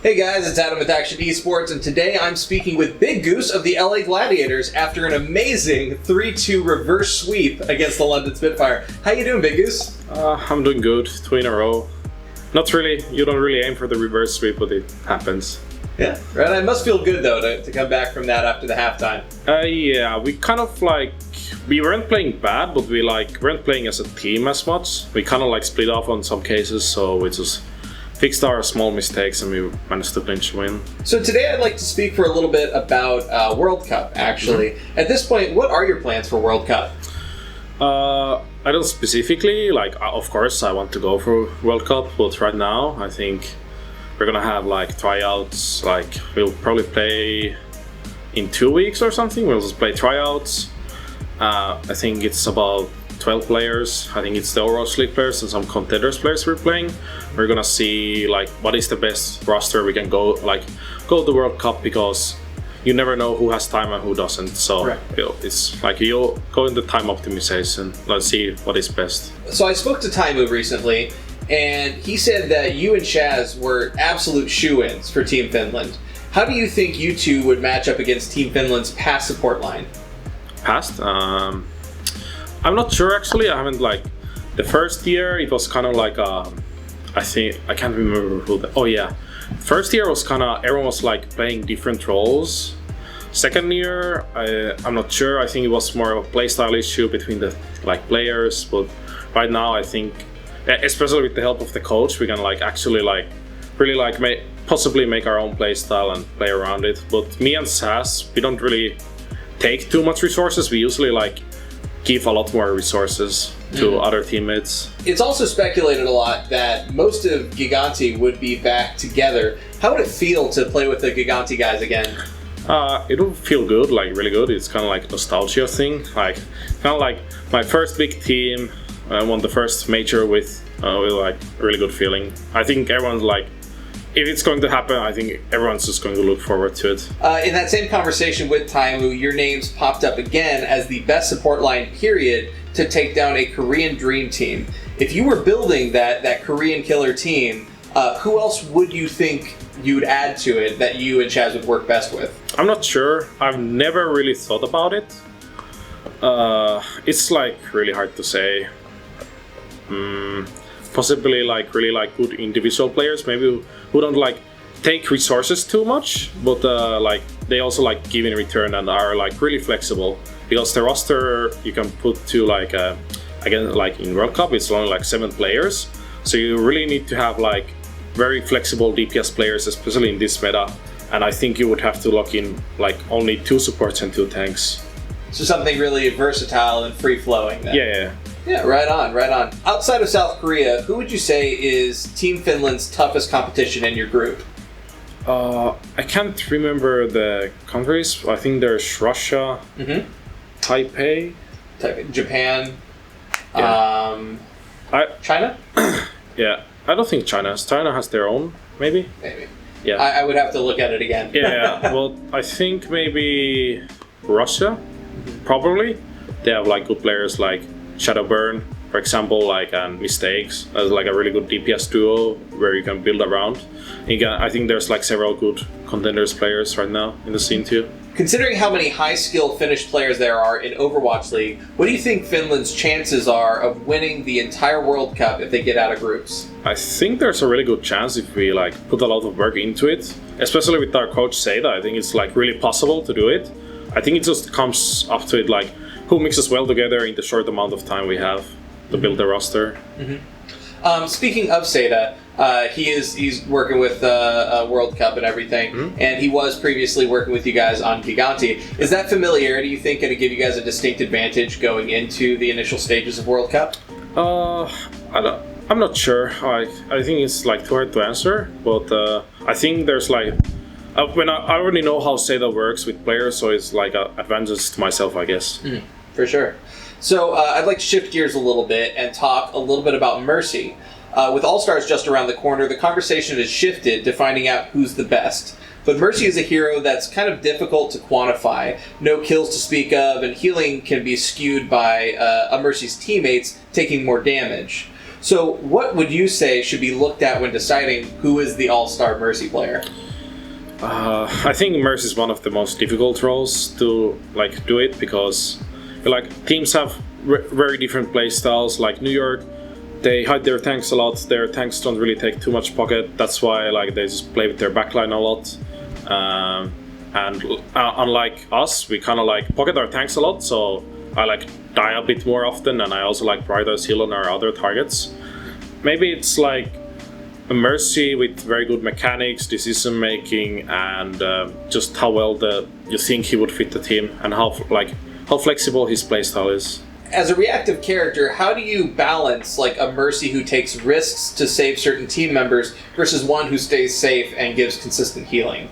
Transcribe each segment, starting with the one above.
Hey guys, it's Adam with Akshon Esports, and today I'm speaking with BigGoose of the LA Gladiators after an amazing 3-2 reverse sweep against the London Spitfire. How you doing, BigGoose? I'm doing good, 2 in a row. Not really, you don't really aim for the reverse sweep, but it happens. Yeah, right. It must feel good though to come back from that after the halftime. Yeah, we kind of we weren't playing bad, but we weren't playing as a team as much. We kind of split off on some cases, so we just fixed our small mistakes and we managed to clinch win. So today I'd like to speak for a little bit about World Cup, actually. Mm-hmm. At this point, what are your plans for World Cup? I don't specifically, of course I want to go for World Cup, but right now I think we're gonna have tryouts, we'll probably play in 2 weeks or something. We'll just play tryouts. I think it's about 12 players. I think it's the Overwatch League players and some contenders players we're playing. We're gonna see what is the best roster we can go to the World Cup, because you never know who has time and who doesn't. So right. It's you go in the time optimization. Let's see what is best. So I spoke to Taimu recently, and he said that you and Shaz were absolute shoo-ins for Team Finland. How do you think you two would match up against Team Finland's past support line? Past? I'm not sure actually. I haven't the first year it was kind of I think I can't remember who. Oh yeah, first year was kind of everyone was playing different roles. Second year I'm not sure. I think it was more of a playstyle issue between the players. But right now I think, especially with the help of the coach, we can actually really possibly make our own playstyle and play around it. But me and Shaz, we don't really take too much resources. We usually give a lot more resources to other teammates. It's also speculated a lot that most of Gigantti would be back together. How would it feel to play with the Gigantti guys again? It would feel good, really good. It's kind of nostalgia thing. Kind of my first big team. I won the first major with a really good feeling. I think everyone's if it's going to happen, I think everyone's just going to look forward to it. In that same conversation with Taimu, your names popped up again as the best support line, period, to take down a Korean dream team. If you were building that Korean killer team, who else would you think you would add to it that you and Shaz would work best with? I'm not sure. I've never really thought about it. It's really hard to say. Possibly really good individual players, maybe who don't take resources too much, but they also give in return and are really flexible, because the roster you can put to again in World Cup it's only 7 players, so you really need to have very flexible DPS players, especially in this meta, and I think you would have to lock in only 2 supports and 2 tanks. So something really versatile and free-flowing then. Yeah. Yeah, right on. Outside of South Korea, who would you say is Team Finland's toughest competition in your group? I can't remember the countries. I think there's Russia, Taipei, Japan, yeah. China? Yeah, I don't think China has their own, maybe? Maybe. Yeah. I would have to look at it again. Yeah, well, I think maybe Russia, probably. They have good players Shadowburn, for example, and Mistakes as a really good DPS duo where you can build around. I think there's several good contenders players right now in the scene too. Considering how many high-skilled Finnish players there are in Overwatch League, what do you think Finland's chances are of winning the entire World Cup if they get out of groups? I think there's a really good chance if we put a lot of work into it, especially with our coach Seita. I think it's really possible to do it. I think it just comes up to it who mixes well together in the short amount of time we have to build the roster. Speaking of Seita, he's working with World Cup and everything, and he was previously working with you guys on Gigantti. Is that familiarity, you think, going to give you guys a distinct advantage going into the initial stages of World Cup? I'm not sure. I think it's too hard to answer, but I think there's when I already know how Seita works with players, so it's an advantage to myself, I guess. For sure. So I'd like to shift gears a little bit and talk a little bit about Mercy. With All-Stars just around the corner, the conversation has shifted to finding out who's the best. But Mercy is a hero that's kind of difficult to quantify. No kills to speak of, and healing can be skewed by a Mercy's teammates taking more damage. So what would you say should be looked at when deciding who is the all-star Mercy player? I think Mercy is one of the most difficult roles to like do it because like teams have very different play styles. Like New York, they hide their tanks a lot. Their tanks don't really take too much pocket. That's why like they just play with their backline a lot. And unlike us, we kind of like pocket our tanks a lot. So I like die a bit more often, and I also like prioritize heal on our other targets. Maybe it's like a Mercy with very good mechanics, decision making, and just how well you think he would fit the team, and how flexible his playstyle is. As a reactive character, how do you balance like a Mercy who takes risks to save certain team members versus one who stays safe and gives consistent healing?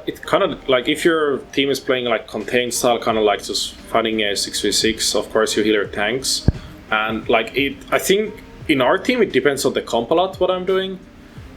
It kind of like if your team is playing like contained style, kind of like just fighting a 6v6. Of course, you heal your tanks, and like it. I think in our team it depends on the comp a lot what I'm doing,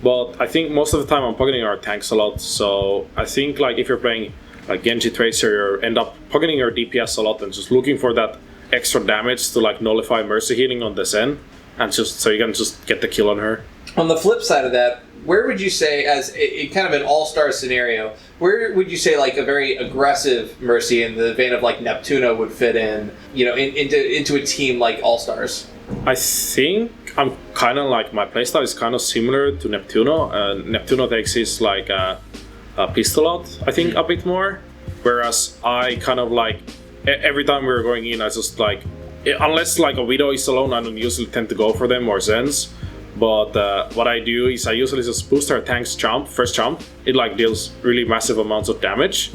but I think most of the time I'm pocketing our tanks a lot. So I think like if you're playing like Genji Tracer, you end up pocketing your DPS a lot and just looking for that extra damage to like nullify Mercy healing on the Zen, and just so you can just get the kill on her. On the flip side of that, where would you say, as a kind of an all-star scenario, where would you say like a very aggressive Mercy in the vein of like Neptuno would fit in, you know, into a team like All-Stars? I think I'm kind of like, my playstyle is kind of similar to Neptuno. Neptuno takes his like a pistol out, I think, a bit more, whereas I kind of like, every time we're going in, I just like, unless like a Widow is alone, I don't usually tend to go for them or Zens. But what I do is I usually just boost our tank's first jump. It like deals really massive amounts of damage,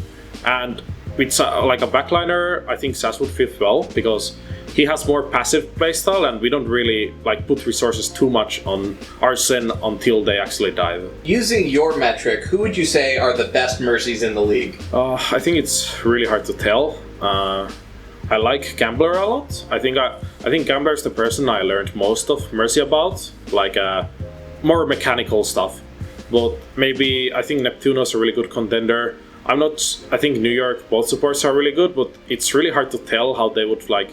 and with like a backliner, I think Shaz would fit well because he has more passive playstyle, and we don't really like put resources too much on our Zen until they actually die. Using your metric, who would you say are the best Mercies in the league? I think it's really hard to tell. I like Gambler a lot. I think Gambler is the person I learned most of Mercy about, like more mechanical stuff. But maybe I think Neptuno's a really good contender. I think New York both supports are really good, but it's really hard to tell how they would like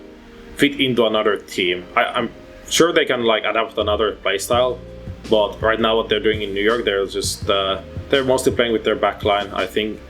fit into another team. I'm sure they can like adapt another playstyle, but right now what they're doing in New York, they're just they're mostly playing with their backline. I think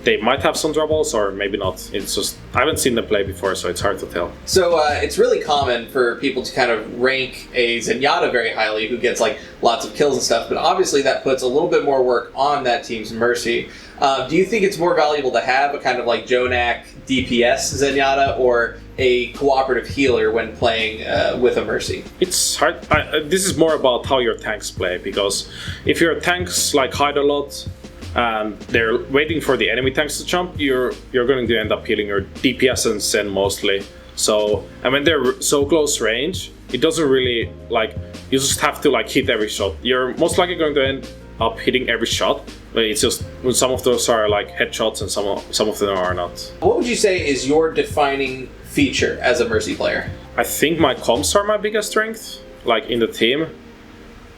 they might have some troubles, or maybe not. It's just, I haven't seen them play before, so it's hard to tell. So it's really common for people to kind of rank a Zenyatta very highly, who gets like lots of kills and stuff, but obviously that puts a little bit more work on that team's Mercy. Do you think it's more valuable to have a kind of like Jonak DPS Zenyatta or a cooperative healer when playing with a Mercy? It's hard. This is more about how your tanks play, because if your tanks like hide a lot, and they're waiting for the enemy tanks to jump, you're going to end up healing your DPS and Zen mostly. So, and when they're so close range, it doesn't really like, you just have to like hit every shot. You're most likely going to end up hitting every shot, but it's just some of those are like headshots and some of them are not. What would you say is your defining feature as a Mercy player? I think my comps are my biggest strength, like in the team.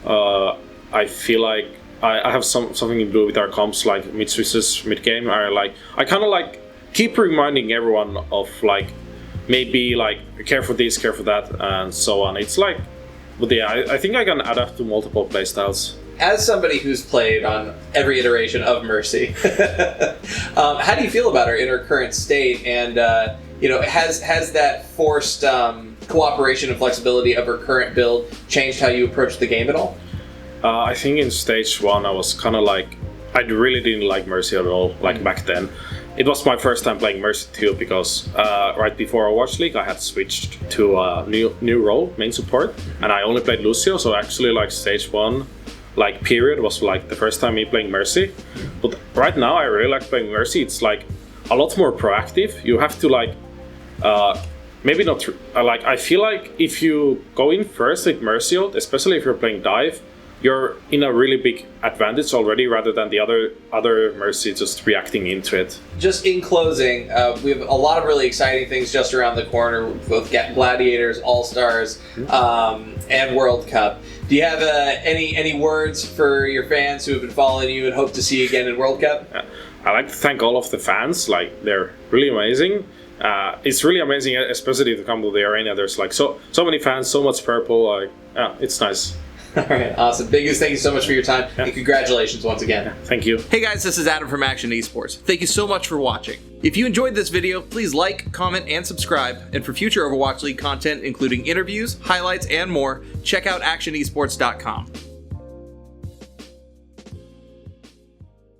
I feel like I have something to do with our comps, like mid switches, mid game. I kind of like keep reminding everyone of like maybe like care for this, care for that, and so on. It's like, but yeah, I think I can adapt to multiple playstyles. As somebody who's played on every iteration of Mercy, how do you feel about her in her current state? And you know, has that forced cooperation and flexibility of her current build changed how you approach the game at all? I think in stage 1 I was kind of like, I really didn't like Mercy at all, like back then. It was my first time playing Mercy too, because right before Overwatch League I had switched to a new role, main support, and I only played Lucio, so actually like stage 1 like period was like the first time me playing Mercy. But right now I really like playing Mercy. It's like a lot more proactive. You have to like, maybe not, like I feel like if you go in first with Mercy ult, especially if you're playing dive, you're in a really big advantage already, rather than the other Mercy just reacting into it. Just in closing, we have a lot of really exciting things just around the corner, both Gladiators, All-Stars, and World Cup. Do you have any words for your fans who have been following you and hope to see you again in World Cup? I'd like to thank all of the fans, like they're really amazing. it's really amazing, especially to come to the arena. There's like so many fans, so much purple. Like, it's nice. All right, awesome. BigGoose, thank you so much for your time, and congratulations once again. Thank you. Hey guys, this is Adam from Akshon Esports. Thank you so much for watching. If you enjoyed this video, please like, comment, and subscribe. And for future Overwatch League content, including interviews, highlights, and more, check out AkshonEsports.com.